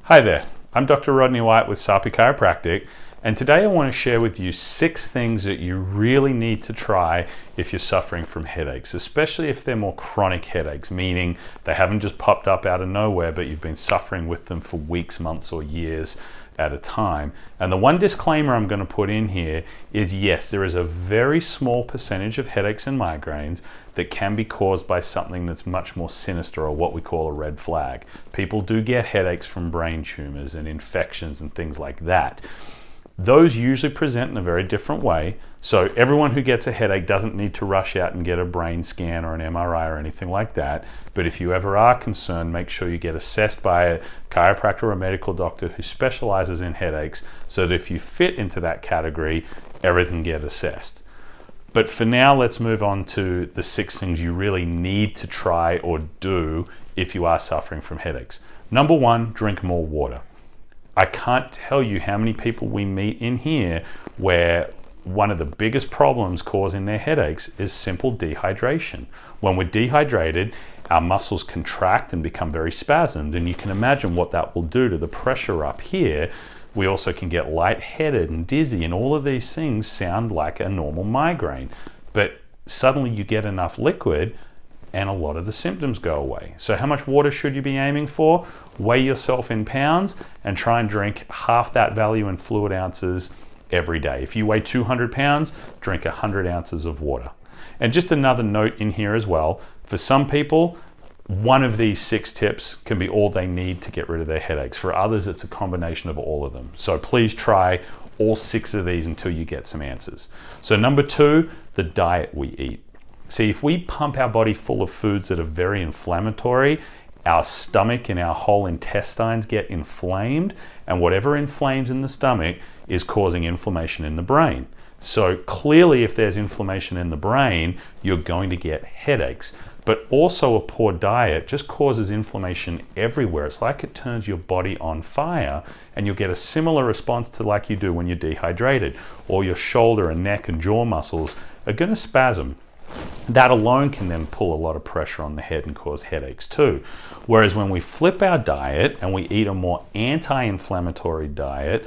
Hi there, I'm Dr. Rodney White with Chiropractor, and today I want to share with you 6 things that you really need to try if you're suffering from headaches, especially if they're more chronic headaches, meaning they haven't just popped up out of nowhere, but you've been suffering with them for weeks, months, or years at a time. And the one disclaimer I'm going to put in here is yes, there is a very small percentage of headaches and migraines that can be caused by something that's much more sinister, or what we call a red flag. People do get headaches from brain tumors and infections and things like that. Those usually present in a very different way. So everyone who gets a headache doesn't need to rush out and get a brain scan or an MRI or anything like that. But if you ever are concerned, make sure you get assessed by a chiropractor or a medical doctor who specializes in headaches, so that if you fit into that category, everything get assessed. But for now, let's move on to the 6 things you really need to try or do if you are suffering from headaches. Number 1, drink more water. I can't tell you how many people we meet in here where one of the biggest problems causing their headaches is simple dehydration. When we're dehydrated, our muscles contract and become very spasmed, and you can imagine what that will do to the pressure up here. We also can get lightheaded and dizzy, and all of these things sound like a normal migraine. But suddenly you get enough liquid and a lot of the symptoms go away. So how much water should you be aiming for? Weigh yourself in pounds and try and drink half that value in fluid ounces every day. If you weigh 200 pounds, drink 100 ounces of water. And just another note in here as well, for some people, one of these 6 tips can be all they need to get rid of their headaches. For others, it's a combination of all of them. So please try all 6 of these until you get some answers. So number 2, the diet we eat. See, if we pump our body full of foods that are very inflammatory, our stomach and our whole intestines get inflamed, and whatever inflames in the stomach is causing inflammation in the brain. So clearly, if there's inflammation in the brain, you're going to get headaches. But also a poor diet just causes inflammation everywhere. It's like it turns your body on fire, and you'll get a similar response to like you do when you're dehydrated. Or your shoulder and neck and jaw muscles are going to spasm. That alone can then pull a lot of pressure on the head and cause headaches too. Whereas when we flip our diet and we eat a more anti-inflammatory diet,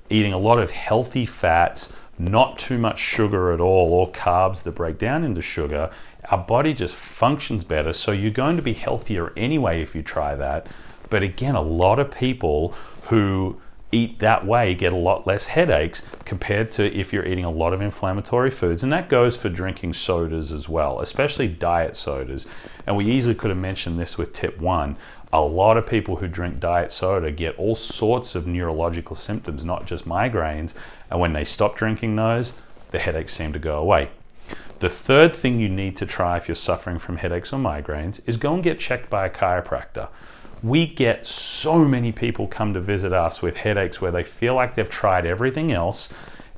eating a lot of healthy fats, not too much sugar at all, or carbs that break down into sugar, our body just functions better. So you're going to be healthier anyway if you try that. But again, a lot of people who eat that way get a lot less headaches compared to if you're eating a lot of inflammatory foods. And that goes for drinking sodas as well, especially diet sodas. And we easily could have mentioned this with tip 1. A lot of people who drink diet soda get all sorts of neurological symptoms, not just migraines. And when they stop drinking those, the headaches seem to go away. The third thing you need to try if you're suffering from headaches or migraines is go and get checked by a chiropractor. We get so many people come to visit us with headaches where they feel like they've tried everything else,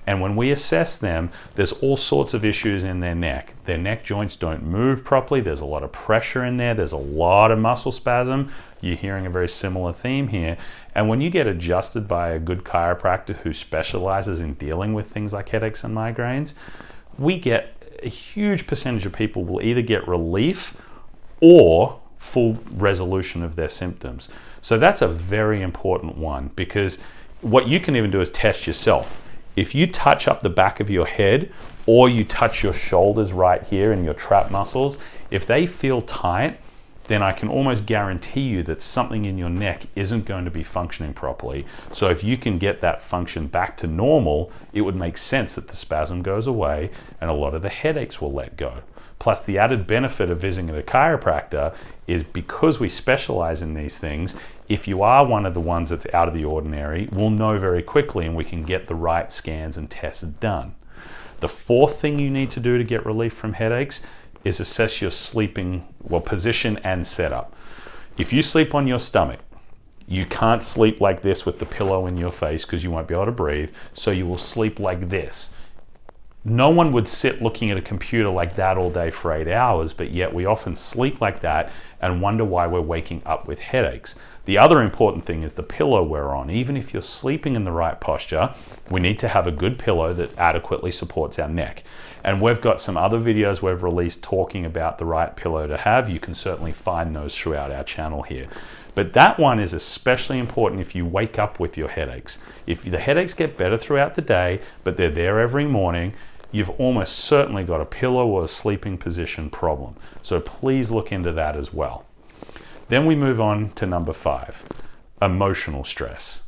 and when we assess them, there's all sorts of issues in their neck. Their neck joints don't move properly, there's a lot of pressure in there, there's a lot of muscle spasm. You're hearing a very similar theme here. And when you get adjusted by a good chiropractor who specializes in dealing with things like headaches and migraines, we get a huge percentage of people will either get relief or full resolution of their symptoms. So that's a very important one, because what you can even do is test yourself. If you touch up the back of your head, or you touch your shoulders right here in your trap muscles, if they feel tight, then I can almost guarantee you that something in your neck isn't going to be functioning properly. So if you can get that function back to normal, it would make sense that the spasm goes away and a lot of the headaches will let go. Plus, the added benefit of visiting a chiropractor is because we specialize in these things, if you are one of the ones that's out of the ordinary, we'll know very quickly and we can get the right scans and tests done. The 4th thing you need to do to get relief from headaches is assess your sleeping, position and setup. If you sleep on your stomach, you can't sleep like this with the pillow in your face because you won't be able to breathe, so you will sleep like this. No one would sit looking at a computer like that all day for 8 hours, but yet we often sleep like that and wonder why we're waking up with headaches. The other important thing is the pillow we're on. Even if you're sleeping in the right posture, we need to have a good pillow that adequately supports our neck. And we've got some other videos we've released talking about the right pillow to have. You can certainly find those throughout our channel here. But that one is especially important if you wake up with your headaches. If the headaches get better throughout the day, but they're there every morning, you've almost certainly got a pillow or a sleeping position problem. So please look into that as well. Then we move on to number 5, emotional stress.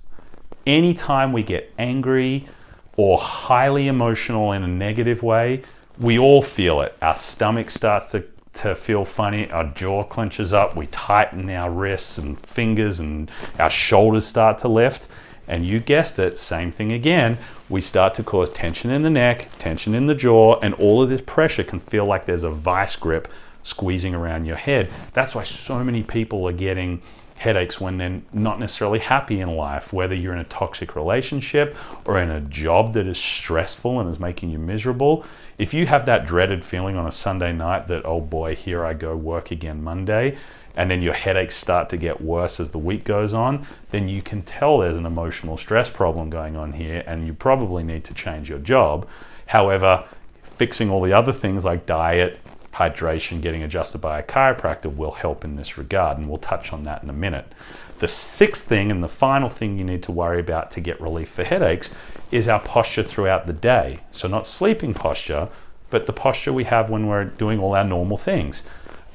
Anytime we get angry or highly emotional in a negative way, we all feel it. Our stomach starts to feel funny, our jaw clenches up, we tighten our wrists and fingers, and our shoulders start to lift. And you guessed it, same thing again. We start to cause tension in the neck, tension in the jaw, and all of this pressure can feel like there's a vice grip squeezing around your head. That's why so many people are getting headaches when they're not necessarily happy in life, whether you're in a toxic relationship or in a job that is stressful and is making you miserable. If you have that dreaded feeling on a Sunday night that, oh boy, here I go, work again Monday, and then your headaches start to get worse as the week goes on, then you can tell there's an emotional stress problem going on here, and you probably need to change your job. However, fixing all the other things like diet, hydration, getting adjusted by a chiropractor will help in this regard, and we'll touch on that in a minute. The 6th thing and the final thing you need to worry about to get relief for headaches is our posture throughout the day. So not sleeping posture, but the posture we have when we're doing all our normal things.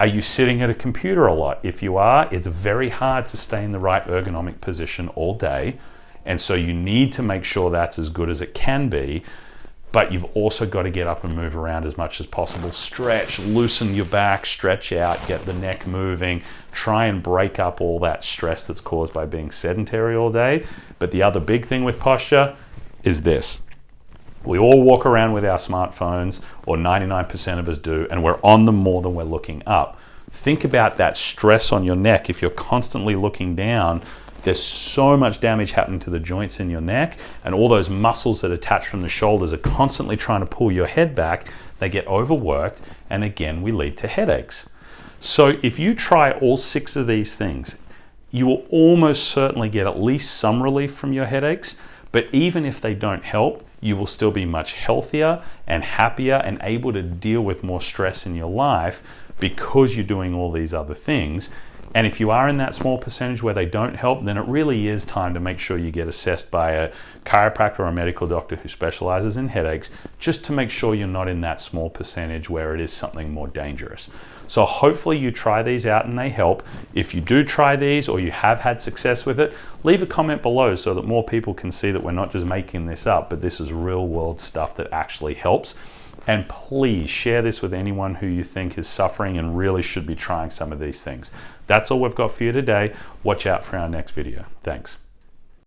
Are you sitting at a computer a lot? If you are, it's very hard to stay in the right ergonomic position all day, and so you need to make sure that's as good as it can be. But you've also got to get up and move around as much as possible. Stretch, loosen your back, stretch out, get the neck moving. Try and break up all that stress that's caused by being sedentary all day. But the other big thing with posture is this. We all walk around with our smartphones, or 99% of us do, and we're on them more than we're looking up. Think about that stress on your neck. If you're constantly looking down, there's so much damage happening to the joints in your neck, and all those muscles that attach from the shoulders are constantly trying to pull your head back. They get overworked, and again, we lead to headaches. So if you try all 6 of these things, you will almost certainly get at least some relief from your headaches, but even if they don't help, you will still be much healthier and happier and able to deal with more stress in your life because you're doing all these other things. And if you are in that small percentage where they don't help, then it really is time to make sure you get assessed by a chiropractor or a medical doctor who specializes in headaches, just to make sure you're not in that small percentage where it is something more dangerous. So hopefully you try these out and they help. If you do try these or you have had success with it, leave a comment below so that more people can see that we're not just making this up, but this is real world stuff that actually helps. And please share this with anyone who you think is suffering and really should be trying some of these things. That's all we've got for you today. Watch out for our next video. Thanks.